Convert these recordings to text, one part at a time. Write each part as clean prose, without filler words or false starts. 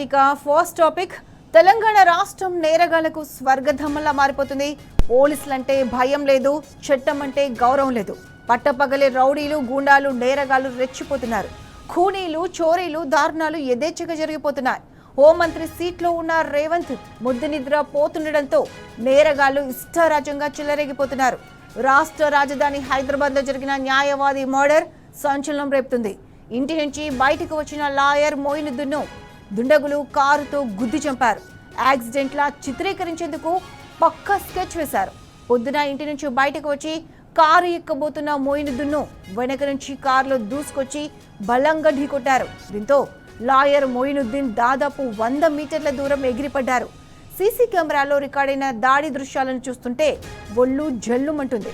Right ఇక first topic Telangana రాష్ట్రం నేరగాళ్లకు స్వర్గధామంలా మారిపోతుంది. పోలీసులంటే భయం లేదు, చట్టం అంటే గౌరవం లేదు. పట్టపగలే రౌడీలు, గూండాలు, నేరగాళ్లు రెచ్చిపోతున్నారు. ఖూనీలు, చోరీలు, దారుణాలు యథేచ్ఛగా జరిగిపోతున్నాయి. హోంమంత్రి సీట్లో ఉన్న రేవంత్ ముద్దు నిద్ర పోతుండటంతో నేరగాళ్లు ఇష్టారాజ్యంగా చిల్లరేగిపోతున్నారు. రాష్ట్ర రాజధాని హైదరాబాద్లో జరిగిన న్యాయవాది మర్డర్ సంచలనం రేపుతుంది. ఇంటి నుంచి బయటకు వచ్చిన లాయర్ మొయినుద్దీన్ను దుండగులు కారుతో గుద్ది చంపారు. యాక్సిడెంట్లా చిత్రీకరించేందుకు పక్కా స్కెచ్ వేశారు. పొద్దున ఇంటి నుంచి బయటకు వచ్చి కారు ఎక్కబోతున్న మొయినుద్దీన్ను వెనక నుంచి కారులో దూసుకొచ్చి బలంగా ఢీకొట్టారు. దీంతో లాయర్ మొయినుద్దీన్ దాదాపు 100 మీటర్ల దూరం ఎగిరిపడ్డారు. సీసీ కెమెరాలో రికార్డైన దాడి దృశ్యాలను చూస్తుంటే ఒళ్ళు జల్లుమంటుంది.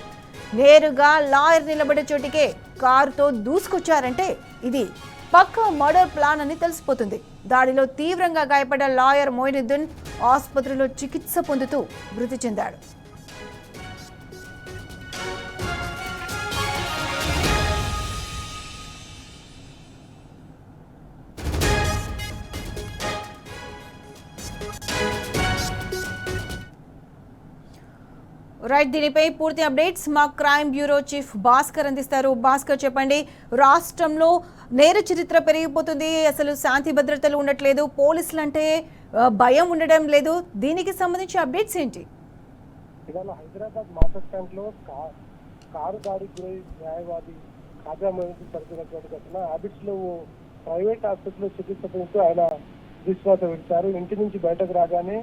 నేరుగా లాయర్ నిలబడే చోటికే కారుతో దూసుకొచ్చారంటే ఇది పక్కా మర్డర్ ప్లాన్ అని తెలిసిపోతుంది. దాడిలో తీవ్రంగా గాయపడ్డ లాయర్ మొయినుద్దీన్ ఆసుపత్రిలో చికిత్స పొందుతూ మృతి చెందాడు. రైట్, దీనిపై పూర్తి అప్డేట్స్ మా క్రైమ్ బ్యూరో చీఫ్ భాస్కర్ అందిస్తారు. భాస్కర్, చెప్పండి, రాష్ట్రంలో నేర చరిత్ర పెరిగిపోతుంది, అసలు శాంతి భద్రతలు ఉండట్లేదు, పోలీసులు అంటే భయం ఉండడం లేదు. దీనికి సంబంధించి అప్డేట్స్ ఏంటి? ఇవాళ హైదరాబాద్ మాస్టర్ స్టాండ్ లో కారు దాడికి గురై న్యాయవాది ఖాజా మొయినుద్దీన్ చనిపోయినటువంటి ఘటన. హ్యాబిట్స్ లో ప్రైవేట్ హాస్పిటల్లో చికిత్స పొందుతూ ఆయన విశ్వాస విడిచారు. ఇంటి నుంచి బయటకు రాగానే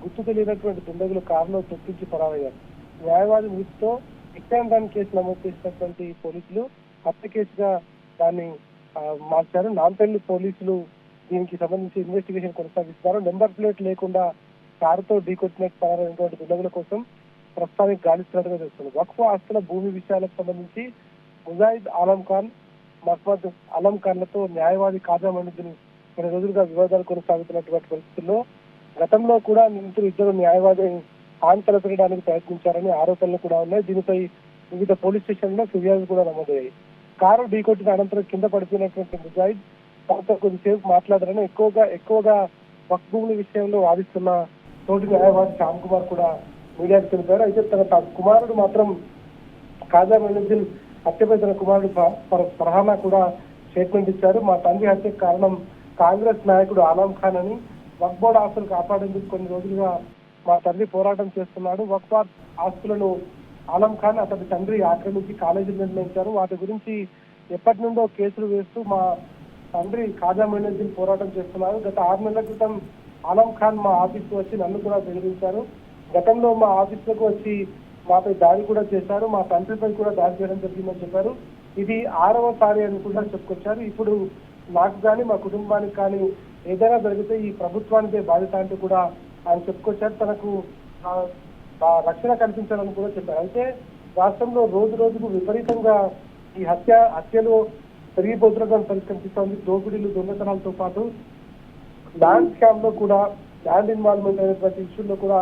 గుర్తు తెలియనటువంటి దుండగులు కారులో తొక్కించి పరారయ్యారు. న్యాయవాది మృతితో విక్రమ్ కేసు నమోదు చేసినటువంటి పోలీసులు హత్య కేసుగా దాన్ని మార్చారు. నాంపల్లి పోలీసులు దీనికి సంబంధించి ఇన్వెస్టిగేషన్ కొనసాగిస్తున్నారు. నెంబర్ ప్లేట్ లేకుండా కారుతో ఢీకొట్టినట్టు పరారైనటువంటి దుండగుల కోసం ప్రస్తుతానికి గాలిస్తున్నట్టుగా తెలుస్తుంది. వక్ఫ్ ఆస్తుల భూమి విషయాలకు సంబంధించి ముజాహిద్ ఆలం ఖాన్, మహ్మద్ అలం ఖాన్లతో న్యాయవాది ఖాజా మొయినుద్దీన్ కొన్ని రోజులుగా వివాదాలు కొనసాగుతున్నటువంటి పరిస్థితుల్లో గతంలో కూడా నిందితులు ఇద్దరు న్యాయవాది తలపెట్టడానికి ప్రయత్నించారని ఆరోపణలు కూడా ఉన్నాయి. దీనిపై వివిధ పోలీస్ స్టేషన్లో ఫిర్యాదులు కూడా నమోదయ్యాయి. కారు ఢీకొట్టిన అనంతరం కింద పడిపోయినటువంటి ముజాహిద్ తనతో కొద్దిసేపు మాట్లాడారని ఎక్కువగా వక్ఫ్ భూముల విషయంలో వాదిస్తున్న తోటి న్యాయవాది శ్యామ్ కుమార్ కూడా మీడియాకు తెలిపారు. అయితే తన కుమారుడు మాత్రం ఖాజా మొయినుద్దీన్ హత్యపై తన కుమారుడు ఫర్హానా కూడా స్టేట్మెంట్ ఇచ్చారు. మా తండ్రి హత్యకు కారణం కాంగ్రెస్ నాయకుడు ఆలం ఖాన్ అని, వక్ఫ్ బోర్డు ఆస్తులు కాపాడేందుకు కొన్ని రోజులుగా మా తండ్రి పోరాటం చేస్తున్నాడు. వక్ఫ్ ఆస్తులను ఆలం ఖాన్ అతని తండ్రి ఆక్రమించి కాలేజీలు నిర్ణయించారు. వాటి గురించి ఎప్పటి నుండో కేసులు వేస్తూ మా తండ్రి ఖాజా మొయినుద్దీన్ పోరాటం చేస్తున్నారు. గత 6 నెలల క్రితం ఆలం ఖాన్ మా ఆఫీస్కు వచ్చి నన్ను కూడా బెదిరించారు. గతంలో మా ఆఫీసులకు వచ్చి మాపై దాడి కూడా చేశారు. మా తండ్రిపై కూడా దాడి చేయడం జరిగిందని చెప్పారు. ఇది 6వసారి అని కూడా చెప్పుకొచ్చారు. ఇప్పుడు నాకు కానీ మా కుటుంబానికి కానీ ఏదైనా జరిగితే ఈ ప్రభుత్వానికే బాధ్యత అంటూ కూడా ఆయన చెప్పుకొచ్చారు. తనకు రక్షణ కల్పించాలని కూడా చెప్పారు. అయితే రాష్ట్రంలో రోజు రోజుకు విపరీతంగా ఈ హత్యలు పెరిగిపోతున్నటువంటి పరిస్థితి కనిపిస్తోంది. దోపిడీలు, దొంగతనాలతో పాటు ల్యాండ్ స్కామ్ లో కూడా, ల్యాండ్ ఇన్వాల్వ్మెంట్ అయినటువంటి ఇష్యూల్లో కూడా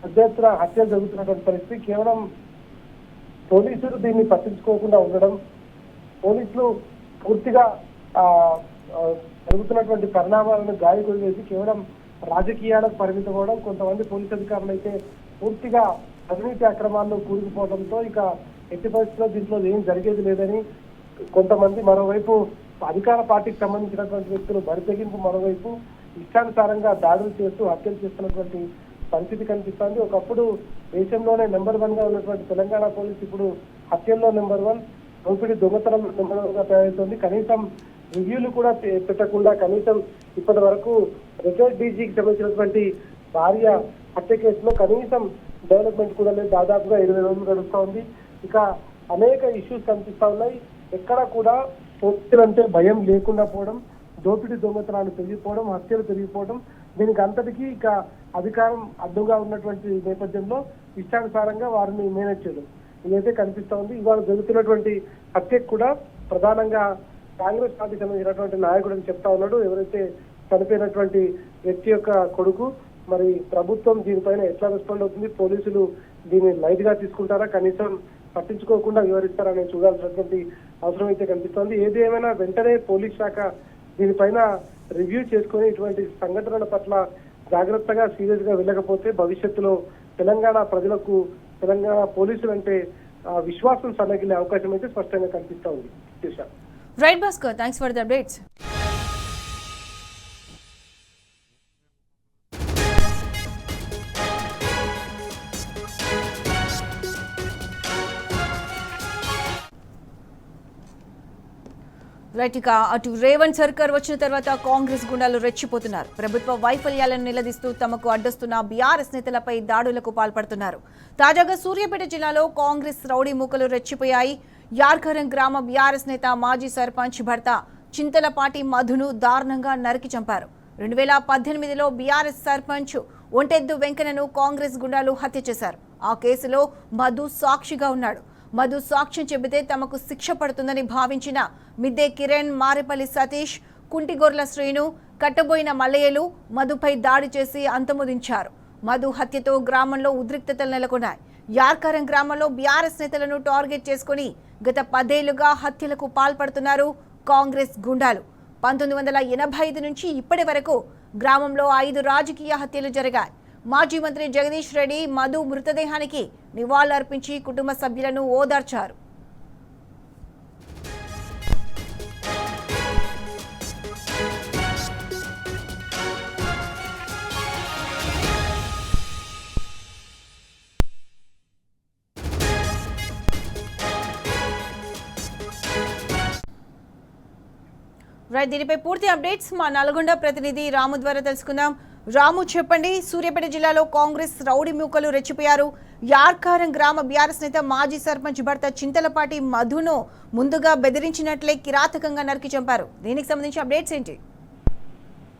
పెద్ద ఎత్తున హత్యలు జరుగుతున్నటువంటి పరిస్థితి. కేవలం పోలీసులు దీన్ని పట్టించుకోకుండా ఉండడం, పోలీసులు పూర్తిగా జరుగుతున్నటువంటి పరిణామాలను గాయకులు చేసి కేవలం రాజకీయాలకు పరిమితం అవ్వడం, కొంతమంది పోలీసు అధికారులు అయితే పూర్తిగా అవినీతి అక్రమాల్లో కూరుకుపోవడంతో ఇక ఎట్టి పరిస్థితుల్లో దీంట్లో ఏం జరిగేది లేదని కొంతమంది, మరోవైపు అధికార పార్టీకి సంబంధించినటువంటి వ్యక్తులు బరితెగింపు, మరోవైపు ఇష్టానుసారంగా దాడులు చేస్తూ హత్యలు చేస్తున్నటువంటి పరిస్థితి కనిపిస్తోంది. ఒకప్పుడు దేశంలోనే నెంబర్ 1 గా ఉన్నటువంటి తెలంగాణ పోలీసు ఇప్పుడు హత్యల్లో నెంబర్ 1, దోపిడీ దొంగతనం నెంబర్ 1 గా తయారవుతోంది. కనీసం రివ్యూలు కూడా పెట్టకుండా, కనీసం ఇప్పటి వరకు రిటైర్డ్ డీజీకి సంబంధించినటువంటి భార్య హత్య కేసులో కనీసం డెవలప్మెంట్ కూడా లేదు. దాదాపుగా 20 రోజులు గడుస్తూ ఉంది. ఇక అనేక ఇష్యూస్ కనిపిస్తా ఉన్నాయి. ఎక్కడ కూడా పోలీసులంటే భయం లేకుండా పోవడం, దోపిడీ దొంగతనాలు పెరిగిపోవడం, హత్యలు పెరిగిపోవడం, దీనికి అంతటికీ ఇక అధికారం అడ్డుగా ఉన్నటువంటి నేపథ్యంలో ఇష్టానుసారంగా వారిని మేనేజ్ చేయడం ఇదైతే కనిపిస్తా ఉంది. ఇవాళ జరుగుతున్నటువంటి హత్యకు కూడా ప్రధానంగా కాంగ్రెస్ పార్టీకి సంబంధించినటువంటి నాయకుడు అని చెప్తా ఉన్నాడు. ఎవరైతే చనిపోయినటువంటి వ్యక్తి యొక్క కొడుకు. మరి ప్రభుత్వం దీనిపైన ఎట్లా రెస్పాండ్ అవుతుంది, పోలీసులు దీన్ని లైట్ గా తీసుకుంటారా, కనీసం పట్టించుకోకుండా వివరిస్తారని చూడాల్సినటువంటి అవసరం అయితే కనిపిస్తోంది. ఏది ఏమైనా వెంటనే పోలీస్ శాఖ దీనిపైన రివ్యూ చేసుకొని ఇటువంటి సంఘటనల పట్ల జాగ్రత్తగా సీరియస్ గా వెళ్ళకపోతే భవిష్యత్తులో తెలంగాణ ప్రజలకు తెలంగాణ పోలీసులు అంటే విశ్వాసం సన్నగిల్లే అవకాశం అయితే స్పష్టంగా కనిపిస్తా ఉంది. Right Bhaskar, thanks for the updates. Right, ఇక అటు రేవంత్ సర్కార్ వచ్చిన తర్వాత కాంగ్రెస్ గుండాలు రెచ్చిపోతున్నారు. ప్రభుత్వ వైఫల్యాలను నిలదీస్తూ తమకు అడ్డొస్తున్న బీఆర్ఎస్ నేతలపై దాడులకు పాల్పడుతున్నారు. తాజాగా సూర్యాపేట జిల్లాలో కాంగ్రెస్ రౌడీ మూకలు రెచ్చిపోయాయి. యార్కరం గ్రామ బీఆర్ఎస్ నేత మాజీ సర్పంచ్ భర్త చింతలపాటి మధును దారుణంగా నరికి చంపారు. 2018లో బీఆర్ఎస్ సర్పంచ్ ఒంటెద్దు వెంకన్నను కాంగ్రెస్ గుండాలు హత్య చేశారు. ఆ కేసులో మధు సాక్షిగా ఉన్నాడు. మధు సాక్ష్యం చెబితే తమకు శిక్ష పడుతుందని భావించిన మిద్దే కిరణ్, మారేపల్లి సతీష్, కుంటిగొర్ల శ్రీను, కట్టబోయిన మల్లయ్యలు మధుపై దాడి చేసి అంతమొదించారు. మధు హత్యతో గ్రామంలో ఉద్రిక్తతలు నెలకొన్నాయి. యార్కరం గ్రామంలో బీఆర్ఎస్ నేతలను టార్గెట్ చేసుకుని గత 10 ఏళ్లుగా హత్యలకు పాల్పడుతున్నారు కాంగ్రెస్ గుండాలు. 1985 నుంచి ఇప్పటి వరకు గ్రామంలో 5 రాజకీయ హత్యలు జరిగాయి. మాజీ మంత్రి జగదీష్ రెడ్డి మధు మృతదేహానికి నివాళులర్పించి కుటుంబ సభ్యులను ఓదార్చారు. రైట్, దీనిపై పూర్తి అప్డేట్స్ మా నల్గొండ ప్రతినిధి రాము ద్వారా తెలుసుకుందాం. రాము, చెప్పండి, సూర్యాపేట జిల్లాలో కాంగ్రెస్ రౌడీ మూకలు రెచ్చిపోయారు. యార్కారం గ్రామ బీఆర్ఎస్ నేత మాజీ సర్పంచ్ భర్త చింతలపాటి మధును ముందుగా బెదిరించినట్లే కిరాతకంగా నరికి చంపారు. దీనికి సంబంధించి అప్డేట్స్ ఏంటి?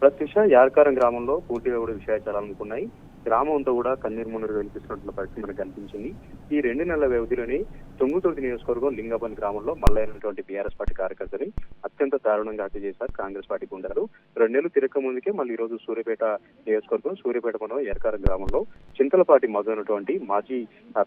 ప్రత్యక్ష యార్కారం గ్రామంలో పూర్తిగా కూడా విషయాలు చాలా అనుకున్నాయి. గ్రామం అంతా కూడా కన్నీరు మున్నీరు వెలిపిస్తున్నట్లు పరిస్థితి మనకు కనిపించింది. ఈ 2 నెలల వ్యవధిలోనే తొంగుతుర్తి నియోజకవర్గం లింగపల్లి గ్రామంలో మల్లైనటువంటి బీఆర్ఎస్ పార్టీ కార్యకర్తని అత్యంత దారుణంగా హత్య చేశారు కాంగ్రెస్ పార్టీ గుండాలు. 2 నెలలు తిరగక ముందుకే మళ్ళీ ఈ రోజు సూర్యాపేట నియోజకవర్గం సూర్యాపేట మండలం యార్కారం గ్రామంలో చింతలపాటి మధు అయినటువంటి మాజీ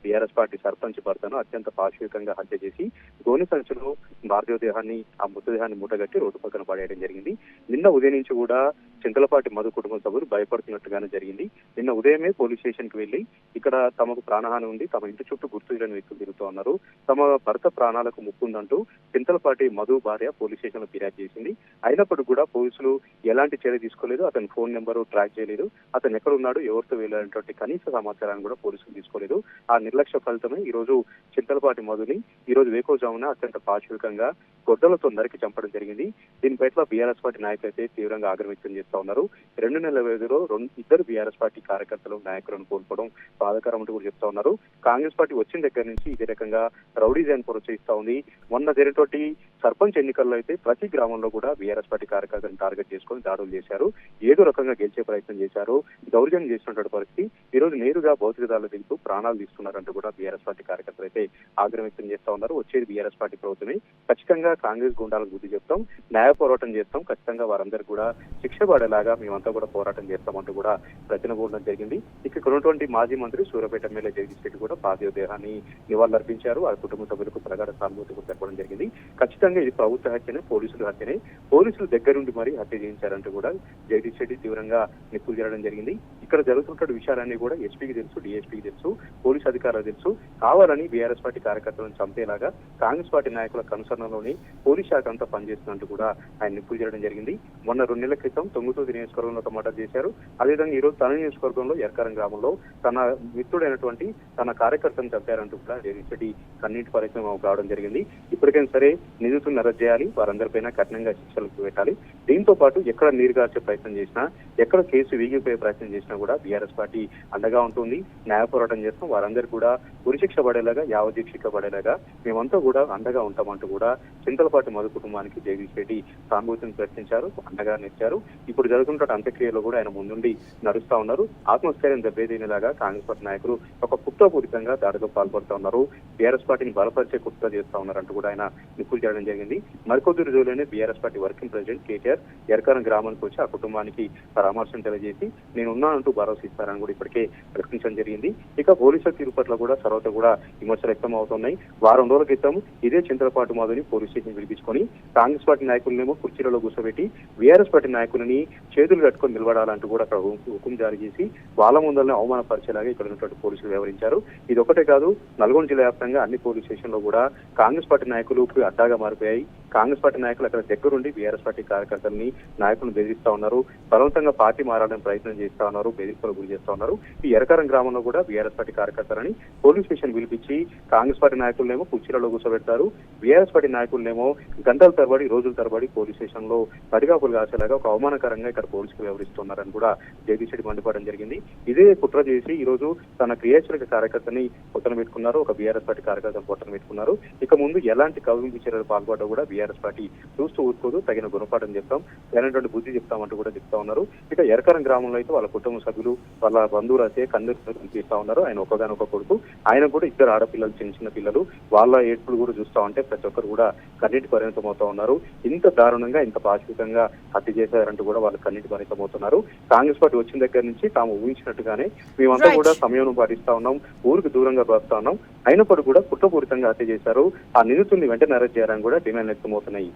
బీఆర్ఎస్ పార్టీ సర్పంచ్ భర్తను అత్యంత పాశవికంగా హత్య చేసి గోని సంచులో భారతీయోదేహాన్ని ఆ మృతదేహాన్ని మూటగట్టి రోడ్డు పక్కన పడేయడం జరిగింది. నిన్న ఉదయం నుంచి కూడా చింతలపాటి మధు కుటుంబ సభ్యులు భయపడుతున్నట్టుగానే జరిగింది. నిన్న ఉదయమే పోలీస్ స్టేషన్ కి వెళ్లి ఇక్కడ తమకు ప్రాణహాని ఉంది, తమ ఇంటి చుట్టూ గుర్తు తెలియని వ్యక్తులు తిరుగుతూ ఉన్నారు, తమ భర్త ప్రాణాలకు ముప్పు ఉందంటూ చింతలపాటి మధు భార్య పోలీస్ స్టేషన్ లో ఫిర్యాదు చేసింది. అయినప్పటికీ కూడా పోలీసులు ఎలాంటి చర్య తీసుకోలేదు. అతని ఫోన్ నెంబర్ ట్రాక్ చేయలేదు. అతను ఎక్కడ ఉన్నాడు, ఎవరితో వెళ్ళినటువంటి కనీస సమాచారాన్ని కూడా పోలీసులు తీసుకోలేదు. ఆ నిర్లక్ష్య ఫలితమే ఈ రోజు చింతలపాటి మధుని ఈ రోజు వేకోజామున అత్యంత పాశవికంగా గొడ్డలతో నరికి చంపడం జరిగింది. దీని పట్ల బీఆర్ఎస్ పార్టీ నాయకులు అయితే తీవ్రంగా ఆగ్రహం వ్యక్తం చేస్తా ఉన్నారు. 2 నెలల వ్యవధిలో 2 బీఆర్ఎస్ పార్టీ కార్యకర్తలు నాయకులను కోల్పోవడం బాధాకరం అంటూ కూడా చెప్తా ఉన్నారు. కాంగ్రెస్ పార్టీ వచ్చిన దగ్గర నుంచి ఇదే రకంగా రౌడీజాన్ని ప్రోత్సహిస్తా ఉంది. మొన్న జరిగినటువంటి సర్పంచ్ ఎన్నికల్లో అయితే ప్రతి గ్రామంలో కూడా బీఆర్ఎస్ పార్టీ కార్యకర్తలను టార్గెట్ చేసుకొని దాడులు చేశారు. ఏదో రకంగా గెలిచే ప్రయత్నం చేశారు. దౌర్జన్యం చేసినటువంటి పరిస్థితి ఈ రోజు నేరుగా భౌతిక దాడులు దిగుతూ ప్రాణాలు తీస్తున్నారంటూ కూడా బీఆర్ఎస్ పార్టీ కార్యకర్తలు అయితే ఆగ్రహం వ్యక్తం చేస్తా ఉన్నారు. వచ్చేది బీఆర్ఎస్ పార్టీ ప్రభుత్వమే. ఖచ్చితంగా కాంగ్రెస్ గుండాలకు బుద్ధి చెప్తాం, న్యాయ పోరాటం చేస్తాం, ఖచ్చితంగా వారందరికీ కూడా శిక్ష పడేలాగా మేమంతా కూడా పోరాటం చేస్తామంటూ కూడా ప్రతినబోవడం జరిగింది. ఇక్కడ ఉన్నటువంటి మాజీ మంత్రి సూర్యాపేట ఎమ్మెల్యే జగదీష్ రెడ్డి కూడా పార్థివదేహాన్ని నివాళులర్పించారు. ఆ కుటుంబ సభ్యులకు ప్రగాఢ సానుభూతి కూడా తెలపడం జరిగింది. ఖచ్చితంగా ఇది ప్రభుత్వ హత్యనే, పోలీసుల హత్యనే, పోలీసులు దగ్గరుండి మరీ హత్య చేయించారంటూ కూడా జగదీష్ రెడ్డి తీవ్రంగా నిప్పులు చేయడం జరిగింది. ఇక్కడ జరుగుతున్న విషయాలన్నీ కూడా ఎస్పీకి తెలుసు, డిఎస్పీకి తెలుసు, పోలీసు అధికారులకు తెలుసు. కావాలని బీఆర్ఎస్ పార్టీ కార్యకర్తలను చంపేలాగా కాంగ్రెస్ పార్టీ నాయకుల కనుసరణలోని పోలీస్ శాఖ అంతా పనిచేస్తున్నట్టు కూడా ఆయన నిప్పులు చేయడం జరిగింది. మొన్న 2 నెలల క్రితం తొంగుతూరు నియోజకవర్గంలో ఒక మర్డర్ చేశారు. అదేవిధంగా ఈ రోజు తన నియోజకవర్గంలో యార్కారం గ్రామంలో తన మిత్రుడైనటువంటి తన కార్యకర్తను చంపారంటూ కూడా జగదీష్ రెడ్డి కన్నీటి పరిచయం కావడం జరిగింది. ఇప్పటికైనా సరే నిందితులను అరెస్ట్ చేయాలి, వారందరిపైన కఠినంగా శిక్షలకు పెట్టాలి. దీంతో పాటు ఎక్కడ నీరుగార్చే ప్రయత్నం చేసినా, ఎక్కడ కేసు వీగిపోయే ప్రయత్నం చేసినా కూడా బీఆర్ఎస్ పార్టీ అండగా ఉంటుంది. న్యాయ పోరాటం చేస్తాం, వారందరూ కూడా ఉరిశిక్ష పడేలాగా, యావజ్జీవ శిక్ష పడేలాగా మేమంతా కూడా అండగా ఉంటామంటూ కూడా చింతలపాటి మధు కుటుంబానికి జగదీష్ రెడ్డి సానుభూతిని ప్రశ్నించారు, అండగా నిలిచారు. ఇప్పుడు జరుగుతున్న అంత్యక్రియలో కూడా ఆయన ముందుండి నడుస్తా ఉన్నారు. ఆత్మస్థైర్యం దెబ్బతీనేలాగా కాంగ్రెస్ పార్టీ నాయకులు ఒక కుట్రపూరితంగా దాడిలో పాల్పడుతూ ఉన్నారు. బీఆర్ఎస్ పార్టీని బలపరిచే కుట్ర చేస్తా ఉన్నారంటూ కూడా ఆయన నిప్పులు చేయడం జరిగింది. మరికొద్ది రోజుల్లోనే BRS party working president KTR Yarkaram గ్రామానికి వచ్చి ఆ కుటుంబానికి పరామర్శం తెలియజేసి నేను ఉన్నానంటూ అంటూ భరోసా ఇస్తారని కూడా ఇప్పటికే ప్రకటించడం జరిగింది. ఇక పోలీసుల తీరు పట్ల కూడా సర్వత కూడా విమర్శలు వ్యక్తం అవుతున్నాయి. వారం రోజుల క్రితం ఇదే చింతలపాటు మాధుని పోలీస్ స్టేషన్ పిలిపించుకొని కాంగ్రెస్ పార్టీ నాయకులనేమో కుర్చీలలో కూర్చోబెట్టి బీఆర్ఎస్ పార్టీ నాయకులని చేతులు కట్టుకొని నిలబడాలంటూ కూడా అక్కడ హుకుం జారీ చేసి వాళ్ళ ముందరనే అవమానపరిచేలాగా ఇక్కడ ఉన్నటువంటి పోలీసులు వ్యవహరించారు. ఇది ఒకటే కాదు, నల్గొండ జిల్లా వ్యాప్తంగా అన్ని పోలీస్ స్టేషన్ లో కూడా కాంగ్రెస్ పార్టీ నాయకులకు అడ్డాగా మారిపోయాయి. కాంగ్రెస్ పార్టీ నాయకులు అక్కడ దగ్గరుండి బీఆర్ఎస్ పార్టీ కార్యకర్తల్ని నాయకులను బెదిరిస్తా ఉన్నారు. బలవంతంగా పార్టీ మారాలని ప్రయత్నం చేస్తా ఉన్నారు, బెదిరింపులకు గురి చేస్తా ఉన్నారు. ఈ ఎరకారం గ్రామంలో కూడా బీఆర్ఎస్ పార్టీ కార్యకర్తలని పోలీస్ స్టేషన్ పిలిపించి కాంగ్రెస్ పార్టీ నాయకులనేమో కుర్చీలలో కూర్చోబెడతారు, బీఆర్ఎస్ పార్టీ నాయకులనేమో గంటల తరబడి రోజుల తరబడి పోలీస్ స్టేషన్ లో పడిగాపులు కాసేలాగా ఒక అవమానకరంగా ఇక్కడ పోలీసులు వ్యవహరిస్తున్నారని కూడా జగదీష్ రెడ్డి మండిపడడం జరిగింది. ఇదే కుట్ర చేసి ఈ రోజు తన క్రియాశీలక కార్యకర్తని పొట్టన పెట్టుకున్నారు, ఒక బీఆర్ఎస్ పార్టీ కార్యకర్తను పొట్టన పెట్టుకున్నారు. ఇక ముందు ఎలాంటి కవ్వింపు చర్యలు పాల్పడ్డా కూడా బీఆర్ఎస్ పార్టీ చూస్తూ ఊరుకోదు, తగిన గుణపాఠం చెప్తాం, తగినటువంటి బుద్ధి చెప్తామంటూ కూడా చెప్తా ఉన్నారు. ఇక ఎరకరం గ్రామంలో అయితే వాళ్ళ కుటుంబ సభ్యులు వాళ్ళ బంధువులు అయితే కన్నీరు తీస్తా ఉన్నారు. ఆయన ఒకగానొక కొడుకు, ఆయన కూడా ఇద్దరు ఆడపిల్లలు, చిన్న చిన్న పిల్లలు, వాళ్ళ ఏడ్పులు కూడా చూస్తా ఉంటే ప్రతి ఒక్కరు కూడా కన్నీటి పరిమితం అవుతా ఉన్నారు. ఇంత దారుణంగా ఇంత పాశవికంగా హత్య చేశారంటూ కూడా వాళ్ళు కన్నీటి పరిమితం అవుతున్నారు. కాంగ్రెస్ పార్టీ వచ్చిన దగ్గర నుంచి తాము ఊహించినట్టుగానే మేమంతా కూడా సమయం పాటిస్తా ఉన్నాం, ఊరికి దూరంగా బతుకుతా ఉన్నాం, అయినప్పటికీ కూడా కుట్రపూరితంగా హత్య చేశారు, ఆ నిందితుల్ని వెంటనే అరెస్ట్ చేయాలని కూడా డిమాండ్ వ్యక్తమవుతున్నాయి.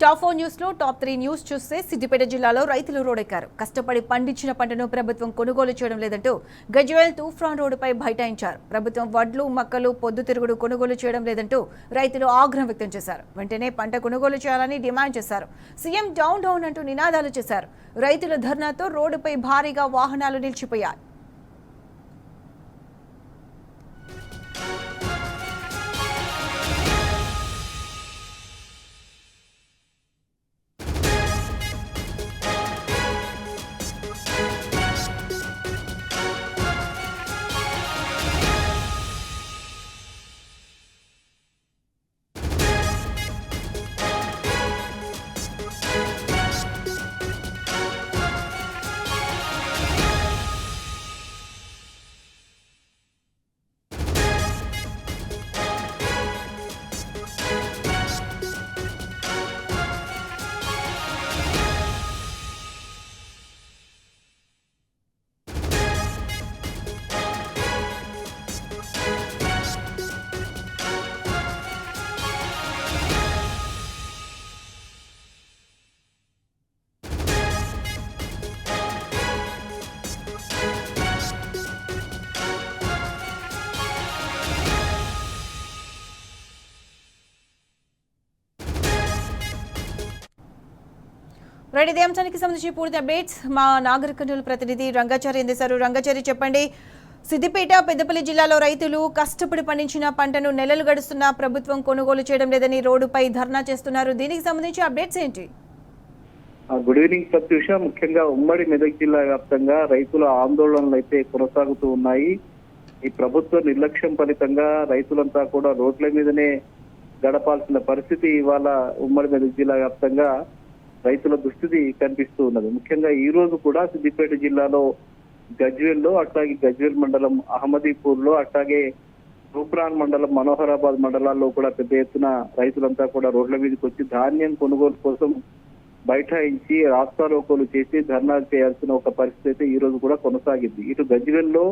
టాప్ 4 న్యూస్ లో టాప్ 3 న్యూస్ చూస్తే సిద్దిపేట జిల్లాలో రైతులు రోడెక్కారు. కష్టపడి పండించిన పంటను ప్రభుత్వం కొనుగోలు చేయడం లేదంటూ గజ్వేల్ తూఫాన్ రోడ్డుపై బైఠాయించారు. ప్రభుత్వం వడ్లు, మక్కలు, పొద్దుతిరుగుడు కొనుగోలు చేయడం లేదంటూ రైతులు ఆగ్రహం వ్యక్తం చేశారు. వెంటనే పంట కొనుగోలు చేయాలని డిమాండ్ చేశారు. సీఎం డౌన్ డౌన్ అంటూ నినాదాలు చేశారు. రైతుల ధర్నాతో రోడ్డుపై భారీగా వాహనాలు నిలిచిపోయాయి. రైట్, ఇదే అంశానికి సంబంధించి పూర్తి అప్డేట్స్ మా నాగర్ కర్నూలు ప్రతినిధి రంగాచారి అందిస్తారు. రంగాచారి, చెప్పండి, సిద్దిపేట, పెద్దపల్లి జిల్లాలో రైతులు కష్టపడి పండించిన పంటను నెలలు గడుస్తున్నా ప్రభుత్వం కొనుగోలు చేయడం లేదని రోడ్డుపై ధర్నా చేస్తున్నారు. దీనికి సంబంధించి అప్డేట్స్ ఏంటి? Good evening Pratyusha. ముఖ్యంగా ఉమ్మడి మెదక్ జిల్లా వ్యాప్తంగా రైతుల ఆందోళనలు అయితే కొనసాగుతూ ఉన్నాయి. ఈ ప్రభుత్వ నిర్లక్ష్యం ఫలితంగా రైతులంతా కూడా రోడ్ల మీదనే గడపాల్సిన పరిస్థితి ఇవాళ ఉమ్మడి మెదక్ జిల్లా వ్యాప్తంగా రైతుల దుస్థితి కనిపిస్తూ ఉన్నది. ముఖ్యంగా ఈ రోజు కూడా సిద్దిపేట జిల్లాలో గజ్వేల్లో, అట్లాగే గజ్వేల్ మండలం అహ్మదీపూర్ లో, అట్లాగే తూప్రాన్ మండలం, మనోహరాబాద్ మండలాల్లో కూడా పెద్ద ఎత్తున రైతులంతా కూడా రోడ్ల మీదకి వచ్చి ధాన్యం కొనుగోలు కోసం బైఠాయించి రాస్తారోకోలు చేసి ధర్నా చేయాల్సిన ఒక పరిస్థితి ఈ రోజు కూడా కొనసాగింది. ఇటు గజ్వేల్లో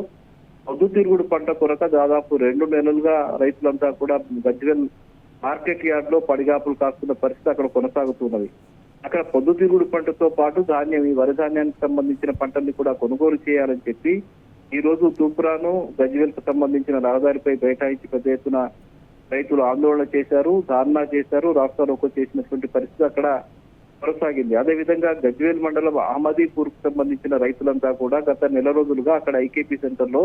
పొద్దుతిరుగుడు పంట కొరక దాదాపు 2 నెలలుగా రైతులంతా కూడా గజ్వేల్ మార్కెట్ యార్డ్ లో పడిగాపులు కాస్తున్న పరిస్థితి అక్కడ కొనసాగుతున్నది. అక్కడ పొద్దుతిరుగుడు పంటతో పాటు ధాన్యం, ఈ వరి ధాన్యానికి సంబంధించిన పంటల్ని కూడా కొనుగోలు చేయాలని చెప్పి ఈ రోజు తూప్రాను, గజ్వేల్ కు సంబంధించిన రహదారిపై బైఠాయించి పెద్ద ఎత్తున రైతులు ఆందోళన చేశారు, ధర్నా చేశారు, రాస్తారోకో చేసినటువంటి పరిస్థితి అక్కడ కొనసాగింది. అదేవిధంగా గజ్వేల్ మండలం అహ్మదీపూర్ కు సంబంధించిన రైతులంతా కూడా గత నెల రోజులుగా అక్కడ ఐకేపీ సెంటర్ లో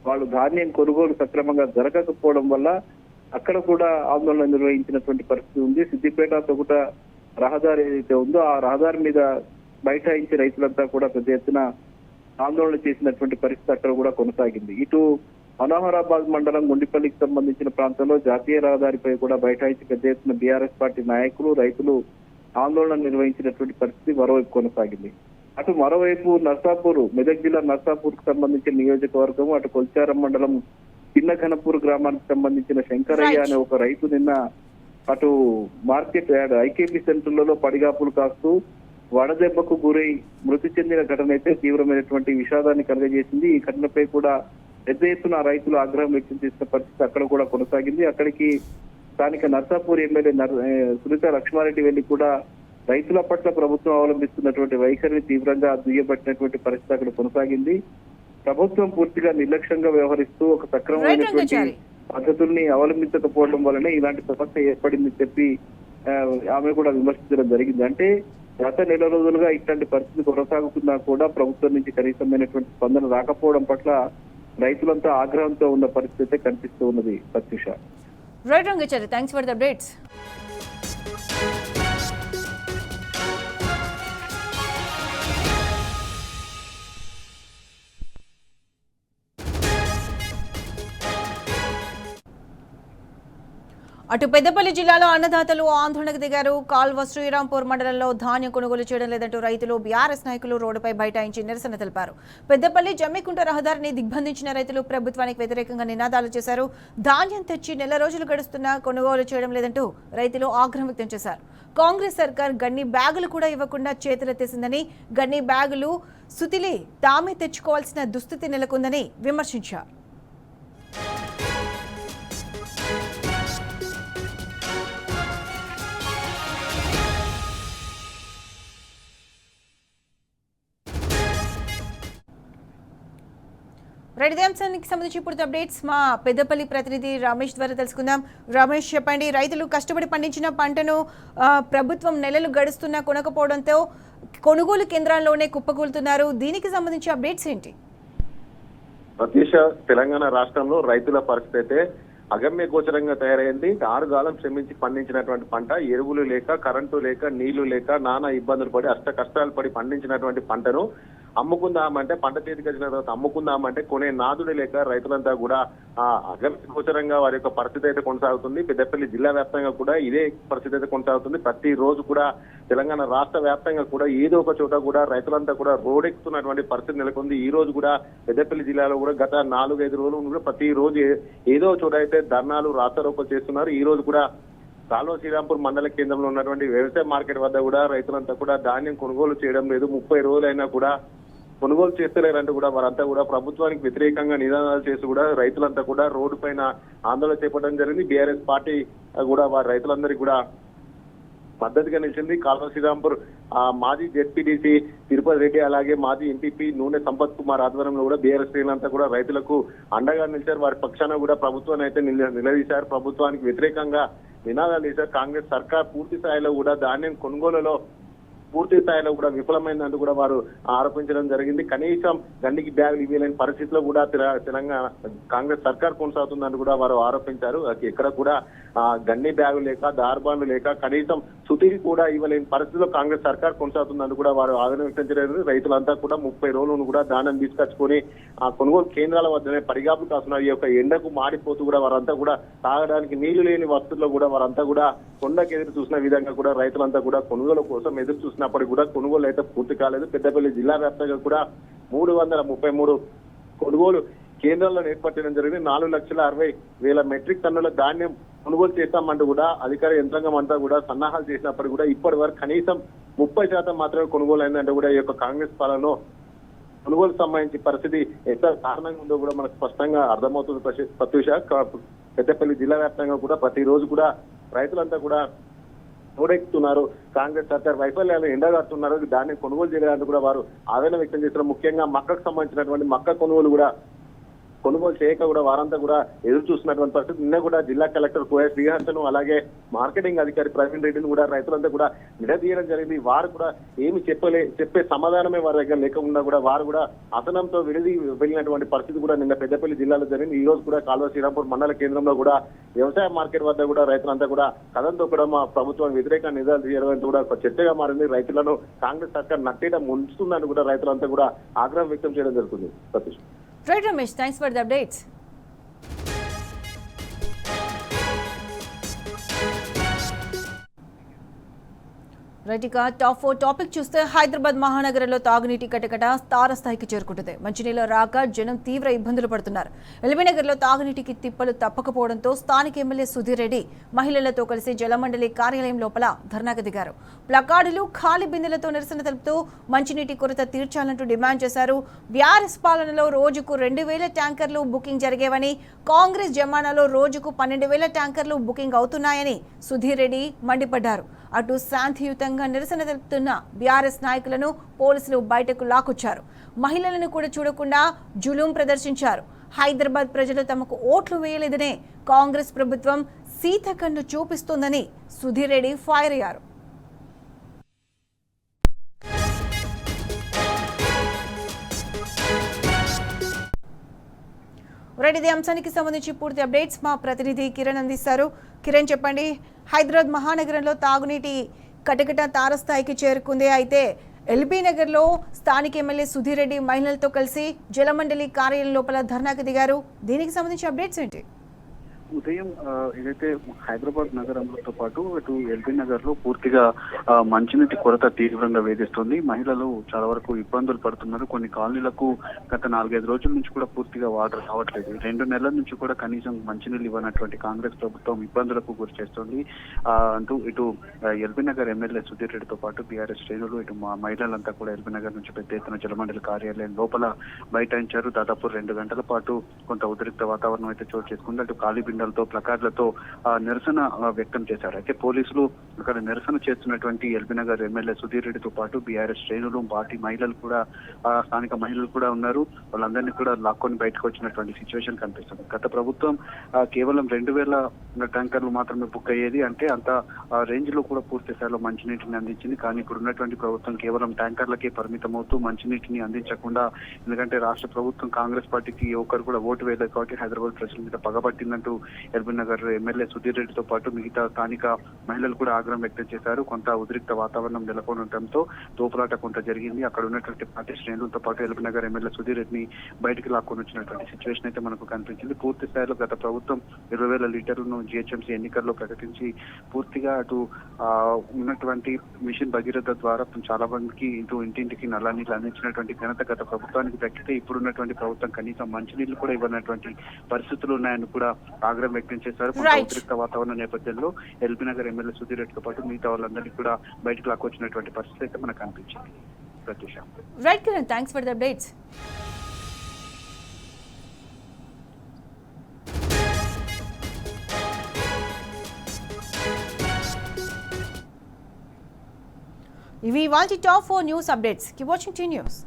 వాళ్ళు ధాన్యం కొనుగోలు సక్రమంగా జరగకపోవడం వల్ల అక్కడ కూడా ఆందోళన నిర్వహించినటువంటి పరిస్థితి ఉంది. సిద్దిపేట తొగుట రహదారి ఏదైతే ఉందో ఆ రహదారి మీద బైఠాయించి రైతులంతా కూడా పెద్ద ఎత్తున ఆందోళన చేసినటువంటి పరిస్థితి అక్కడ కూడా కొనసాగింది. ఇటు మనోహరాబాద్ మండలం గుండిపల్లికి సంబంధించిన ప్రాంతంలో జాతీయ రహదారిపై కూడా బైఠాయించి పెద్ద ఎత్తున బీఆర్ఎస్ పార్టీ నాయకులు, రైతులు ఆందోళన నిర్వహించినటువంటి పరిస్థితి మరోవైపు కొనసాగింది. అటు మరోవైపు నర్సాపూర్, మెదక్ జిల్లా నర్సాపూర్ కు సంబంధించిన నియోజకవర్గం, అటు కొల్చారం మండలం చిన్న ఘనపూర్ గ్రామానికి సంబంధించిన శంకరయ్య అనే ఒక రైతు నిన్న అటు మార్కెట్ యార్డ్ ఐకేపీ సెంటర్లలో పడిగాపులు కాస్తూ వడదెబ్బకు గురై మృతి చెందిన ఘటన అయితే తీవ్రమైనటువంటి విషాదాన్ని కలుగజేసింది. ఈ ఘటనపై కూడా పెద్ద ఎత్తున రైతులు ఆగ్రహం వ్యక్తం చేసిన పరిస్థితి అక్కడ కూడా కొనసాగింది. అక్కడికి స్థానిక నర్సాపూర్ ఎమ్మెల్యే సునీత లక్ష్మారెడ్డి వెళ్లి కూడా రైతుల పట్ల ప్రభుత్వం అవలంబిస్తున్నటువంటి వైఖరిని తీవ్రంగా దుయ్యబట్టినటువంటి పరిస్థితి అక్కడ కొనసాగింది. ప్రభుత్వం పూర్తిగా నిర్లక్ష్యంగా వ్యవహరిస్తూ ఒక సక్రమమైనటువంటి పద్ధతుల్ని అవలంబించకపోవడం వల్లనే ఇలాంటి సమస్య ఏర్పడింది చెప్పి ఆమె కూడా విమర్శించడం జరిగింది. అంటే గత నెల రోజులుగా ఇట్లాంటి పరిస్థితి కొనసాగుతున్నా కూడా ప్రభుత్వం నుంచి కనీసమైనటువంటి స్పందన రాకపోవడం పట్ల రైతులంతా ఆగ్రహంతో ఉన్న పరిస్థితి కనిపిస్తూ ఉన్నది. Pratyusha. Right Rangachari, thanks for the updates. అటు పెద్దపల్లి జిల్లాలో అన్నదాతలు ఆందోళనకు దిగారు. కాల్వ శ్రీరాంపూర్ మండలంలో ధాన్యం కొనుగోలు చేయడం లేదంటూ రైతులు, బీఆర్ఎస్ నాయకులు రోడ్డుపై బైఠాయించి నిరసన తెలిపారు. పెద్దపల్లి జమ్మికుంట రహదారిని దిగ్బంధించిన రైతులు ప్రభుత్వానికి వ్యతిరేకంగా నినాదాలు చేశారు. ధాన్యం తెచ్చి నెల రోజులు గడుస్తున్నా కొనుగోలు చేయడం లేదంటూ రైతులు ఆగ్రహం వ్యక్తం చేశారు. కాంగ్రెస్ సర్కార్ గన్ని బ్యాగులు కూడా ఇవ్వకుండా చేతులెత్తేసిందని, గన్ని బ్యాగులు సుతిలి తామే తెచ్చుకోవాల్సిన దుస్థితి నెలకొందని విమర్శించారు. రెడ్డి అంశానికి సంబంధించి ఇప్పుడు అప్డేట్స్ మా పెద్దపల్లి ప్రతినిధి రమేష్ ద్వారా తెలుసుకుందాం. రమేష్, చెప్పండి. రైతులు కష్టపడి పండించిన పంటను ప్రభుత్వం నెలలు గడుస్తున్నా కొనకపోవడంతో కొనుగోలు కేంద్రాల్లోనే కుప్పకూలుతున్నారు. దీనికి సంబంధించి అప్డేట్స్ ఏంటి? ప్రత్యూష, తెలంగాణ రాష్ట్రంలో రైతుల పరిస్థితి అయితే అగమ్య గోచరంగా తయారైంది. 6 కాలం శ్రమించి పండించినటువంటి పంట ఎరువులు లేక, కరెంటు లేక, నీళ్లు లేక నానా ఇబ్బందులు పడి అష్ట కష్టాలు పడి పండించినటువంటి పంటను అమ్ముకుందామంటే, పంట చేతికి వచ్చిన తర్వాత అమ్ముకుందామంటే కొనే నాదుడు లేక రైతులంతా కూడా అగమ్య గోచరంగా వారి యొక్క పరిస్థితి అయితే కొనసాగుతుంది. పెద్దపల్లి జిల్లా వ్యాప్తంగా కూడా ఇదే పరిస్థితి అయితే కొనసాగుతుంది. ప్రతి రోజు కూడా తెలంగాణ రాష్ట్ర వ్యాప్తంగా కూడా ఏదో ఒక చోట కూడా రైతులంతా కూడా రోడెక్కుతున్నటువంటి పరిస్థితి నెలకొంది. ఈ రోజు కూడా పెద్దపల్లి జిల్లాలో కూడా గత 4-5 రోజులు కూడా ప్రతి రోజు ఏదో చోట అయితే ధర్నాలు, రాస్తారోకలు చేస్తున్నారు. ఈ రోజు కూడా కాల్వ శ్రీరాంపూర్ మండల కేంద్రంలో ఉన్నటువంటి వ్యవసాయ మార్కెట్ వద్ద కూడా రైతులంతా కూడా ధాన్యం కొనుగోలు చేయడం లేదు. 30 రోజులైనా కూడా కొనుగోలు చేస్తలేరంటూ కూడా వారంతా కూడా ప్రభుత్వానికి వ్యతిరేకంగా నినాదాలు చేసి కూడా రైతులంతా కూడా రోడ్డు పైన ఆందోళన చేపట్టడం జరిగింది. బీఆర్ఎస్ పార్టీ కూడా వారి రైతులందరికీ కూడా మద్దతుగా నిలిచింది. కాల్వ శ్రీరాంపూర్ మాజీ జెడ్పీటీసీ తిరుపతి రెడ్డి, అలాగే మాజీ ఎంపీపీ నూనె సంపత్ కుమార్ ఆధ్వర్యంలో కూడా బీఆర్ఎస్ శ్రేణులంతా కూడా రైతులకు అండగా నిలిచారు. వారి పక్షాన కూడా ప్రభుత్వాన్ని అయితే నిలదీశారు. ప్రభుత్వానికి వ్యతిరేకంగా నినాదాలు చేశారు. కాంగ్రెస్ సర్కార్ పూర్తి స్థాయిలో కూడా ధాన్యం కొనుగోలులో పూర్తి స్థాయిలో కూడా విఫలమైందంటూ కూడా వారు ఆరోపించడం జరిగింది. కనీసం గండికి బ్యాగులు ఇవ్వలేని పరిస్థితిలో కూడా తెలంగాణ కాంగ్రెస్ సర్కార్ కొనసాగుతుందని కూడా వారు ఆరోపించారు. ఎక్కడ కూడా గన్ని బ్యాగులు లేక, దార్బాన్లు లేక, కనీసం సుతికి కూడా ఇవ్వలేని పరిస్థితిలో కాంగ్రెస్ సర్కార్ కొనసాగుతుందని కూడా వారు ఆవేదన వ్యక్తం చేయలేదు. రైతులంతా కూడా 30 రోజులను కూడా ధాన్యం తీసుకొచ్చుకొని ఆ కొనుగోలు కేంద్రాల వద్దనే పరిగాపులు కాస్తున్నారు. ఈ యొక్క ఎండకు మాడిపోతూ కూడా వారంతా కూడా తాగడానికి నీళ్లు లేని వస్తువుల్లో కూడా వారంతా కూడా కొండకు ఎదురు చూసిన విధంగా కూడా రైతులంతా కూడా కొనుగోలు కోసం ఎదురు చూసినప్పటికీ కూడా కొనుగోలు అయితే పూర్తి కాలేదు. పెద్దపల్లి జిల్లా వ్యాప్తంగా కూడా 333 కొనుగోలు కేంద్రాలను ఏర్పరచడం జరిగింది. 4,60,000 మెట్రిక్ టన్నుల ధాన్యం కొనుగోలు చేస్తామంటూ కూడా అధికార యంత్రాంగం అంతా కూడా సన్నాహాలు చేసినప్పటికీ కూడా ఇప్పటి వరకు కనీసం 30% మాత్రమే కొనుగోలు అయిందంటే కూడా ఈ యొక్క కాంగ్రెస్ పాలనలో కొనుగోలు సంబంధించి పరిస్థితి ఎంత కారణంగా ఉందో కూడా మనకు స్పష్టంగా అర్థమవుతుంది. ప్రత్యూష, పెద్దపల్లి జిల్లా వ్యాప్తంగా కూడా ప్రతిరోజు కూడా రైతులంతా కూడా రోడెక్కుతున్నారు. కాంగ్రెస్ సర్కార్ వైఫల్యాలు ఎండగడుతున్నారు. దాన్ని కొనుగోలు చేయడానికి కూడా వారు ఆవేదన వ్యక్తం చేస్తున్నారు. ముఖ్యంగా మక్కకు సంబంధించినటువంటి మక్క కొనుగోలు చేయక కూడా వారంతా కూడా ఎదురు చూస్తున్నటువంటి పరిస్థితి. నిన్న కూడా జిల్లా కలెక్టర్ కోయ శ్రీహర్షను, అలాగే మార్కెటింగ్ అధికారి ప్రవీణ్ రెడ్డిని కూడా రైతులంతా కూడా నిలదీయడం జరిగింది. వారు కూడా ఏమి చెప్పే సమాధానమే వారి దగ్గర లేకుండా కూడా వారు కూడా అసనంతో వెళ్ళినటువంటి పరిస్థితి కూడా నిన్న పెద్దపల్లి జిల్లాలో జరిగింది. ఈ రోజు కూడా కాల్వ శ్రీరాంపూర్ మండల కేంద్రంలో కూడా వ్యవసాయ మార్కెట్ వద్ద కూడా రైతులంతా కూడా కథంతో కూడా మా ప్రభుత్వం వ్యతిరేక నిజాలు చేయడం కూడా ఒక చర్చగా మారింది. రైతులను కాంగ్రెస్ సర్కార్ నట్టేయడం ఉంచుతుందని కూడా రైతులంతా కూడా ఆగ్రహం వ్యక్తం చేయడం జరుగుతుంది. Satish. Right Ramesh, thanks for the updates. రైట్గా టాప్ 4 టాపిక్ చూస్తే హైదరాబాద్ మహానగరంలో తాగునీటి కటకట తారస్థాయికి చేరుకుంటుంది. మంచినీళ్ళ రాక జనం తీవ్ర ఇబ్బందులు పడుతున్నారు. ఎల్బీనగర్లో తాగునీటికి తిప్పలు తప్పకపోవడంతో స్థానిక ఎమ్మెల్యే సుధీర్ రెడ్డి మహిళలతో కలిసి జలమండలి కార్యాలయం లోపల ధర్నాకు దిగారు. ప్లకార్డులు, ఖాళీ బిందెలతో నిరసన తెలుపుతూ మంచినీటి కొరత తీర్చాలంటూ డిమాండ్ చేశారు. బీఆర్ఎస్ పాలనలో రోజుకు 2,000 ట్యాంకర్లు బుకింగ్ జరిగేవని, కాంగ్రెస్ జమానాలో రోజుకు 12,000 ట్యాంకర్లు బుకింగ్ అవుతున్నాయని సుధీర్ రెడ్డి మండిపడ్డారు. అటు శాంతియుతంగా నిరసన తెలుపుతున్న బీఆర్ఎస్ నాయకులను పోలీసులు బయటకు లాకొచ్చారు. మహిళలను కూడా చూడకుండా జులుం ప్రదర్శించారు. హైదరాబాద్ ప్రజలు తమకు ఓట్లు వేయలేదనే కాంగ్రెస్ ప్రభుత్వం సీతకన్ను చూపిస్తోందని సుధీర్ రెడ్డి ఫైర్ అయ్యారు. ఇదే అంశానికి సంబంధించి పూర్తి అప్డేట్స్ మా ప్రతినిధి కిరణ్ అందిస్తారు. కిరణ్, చెప్పండి, హైదరాబాద్ మహానగరంలో తాగునీటి కటకట తారస్థాయికి చేరుకుంది. అయితే ఎల్బీ నగర్లో స్థానిక ఎమ్మెల్యే సుధీర్ రెడ్డి మహిళలతో కలిసి జలమండలి కార్యాలయం లోపల ధర్నాకు దిగారు. దీనికి సంబంధించి అప్డేట్స్ ఏంటి? ఉదయం ఏదైతే హైదరాబాద్ నగరంతో పాటు ఇటు ఎల్బీ నగర్ లో పూర్తిగా మంచినీటి కొరత తీవ్రంగా వేధిస్తుంది. మహిళలు చాలా వరకు ఇబ్బందులు పడుతున్నారు. కొన్ని కాలనీలకు గత 4-5 రోజుల నుంచి కూడా పూర్తిగా వాటర్ రావట్లేదు. 2 నెలల నుంచి కూడా కనీసం మంచినీళ్ళు ఇవ్వనటువంటి కాంగ్రెస్ ప్రభుత్వం ఇబ్బందులకు గురి చేస్తుంది అంటూ ఇటు ఎల్బీ నగర్ ఎమ్మెల్యే సుధీర్ రెడ్డితో పాటు బీఆర్ఎస్ శ్రేణులు ఇటు మహిళలంతా కూడా ఎల్బీ నగర్ నుంచి పెద్ద ఎత్తున జలమండలి కార్యాలయం లోపల బైఠాయించారు. దాదాపు 2 గంటల పాటు కొంత ఉద్రిక్త వాతావరణం అయితే చోటు చేసుకుంది. అటు ఖాళీ బిందెలతో, ప్లకార్డులతో నిరసన వ్యక్తం చేశారు. అయితే పోలీసులు అక్కడ నిరసన చేస్తున్నటువంటి ఎల్బీ నగర్ ఎమ్మెల్యే సుధీర్ రెడ్డితో పాటు బీఆర్ఎస్ శ్రేణులు, పార్టీ మహిళలు కూడా, స్థానిక మహిళలు కూడా ఉన్నారు. వాళ్ళందరినీ కూడా లాక్కొని బయటకు వచ్చినటువంటి సిచ్యువేషన్ కనిపిస్తుంది. గత ప్రభుత్వం కేవలం 2,000 ట్యాంకర్లు మాత్రమే బుక్ అయ్యేది. అంటే అంత రేంజ్ లో కూడా పూర్తి స్థాయిలో మంచినీటిని అందించింది. కానీ ఇప్పుడు ఉన్నటువంటి ప్రభుత్వం కేవలం ట్యాంకర్లకే పరిమితం అవుతూ మంచినీటిని అందించకుండా, ఎందుకంటే రాష్ట్ర ప్రభుత్వం కాంగ్రెస్ పార్టీకి ఒక్కరు కూడా ఓటు వేయలేదు కాబట్టి హైదరాబాద్ ప్రజల మీద పగబట్టిందంటూ ఎల్బీ నగర్ ఎమ్మెల్యే సుధీర్ రెడ్డితో పాటు మిగతా స్థానిక మహిళలు కూడా ఆగ్రహం వ్యక్తం చేశారు. కొంత ఉద్రిక్త వాతావరణం నెలకొనడంతో తోపులాట కొంత జరిగింది. అక్కడ ఉన్నటువంటి పార్టీ శ్రేణులతో పాటు ఎల్బీ నగర్ ఎమ్మెల్యే సుధీర్ రెడ్డిని బయటికి లాక్కొని వచ్చినటువంటి సిచ్యువేషన్ అయితే మనకు కనిపించింది. పూర్తి స్థాయిలో గత ప్రభుత్వం 20,000 లీటర్లను జీహెచ్ఎంసీ ఎన్నికల్లో ప్రకటించి పూర్తిగా అటు ఉన్నటువంటి మిషన్ భగీరథ ద్వారా చాలా మందికి ఇటు ఇంటింటికి నల్ల నీళ్ళు అందించినటువంటి ఘనత గత ప్రభుత్వానికి దక్కితే ఇప్పుడున్నటువంటి ప్రభుత్వం కనీసం మంచినీళ్లు కూడా ఇవ్వనటువంటి పరిస్థితులు ఉన్నాయని కూడా ఆగ్రహం వ్యక్తం చేశారు. ఉద్రిక్త వాతావరణ నేపథ్యంలో ఎల్బీ నగర్ ఎమ్మెల్యే సుధీర్ రెడ్డితో పాటు మిగతా వాళ్ళందరినీ కూడా బయటకు లాక్కొచ్చినటువంటి పరిస్థితి అయితే మనకు కనిపించింది. Pratyusha. Right Kiran, thanks for the updates. ఇవి వాటి top 4 news updates. Keep watching T news.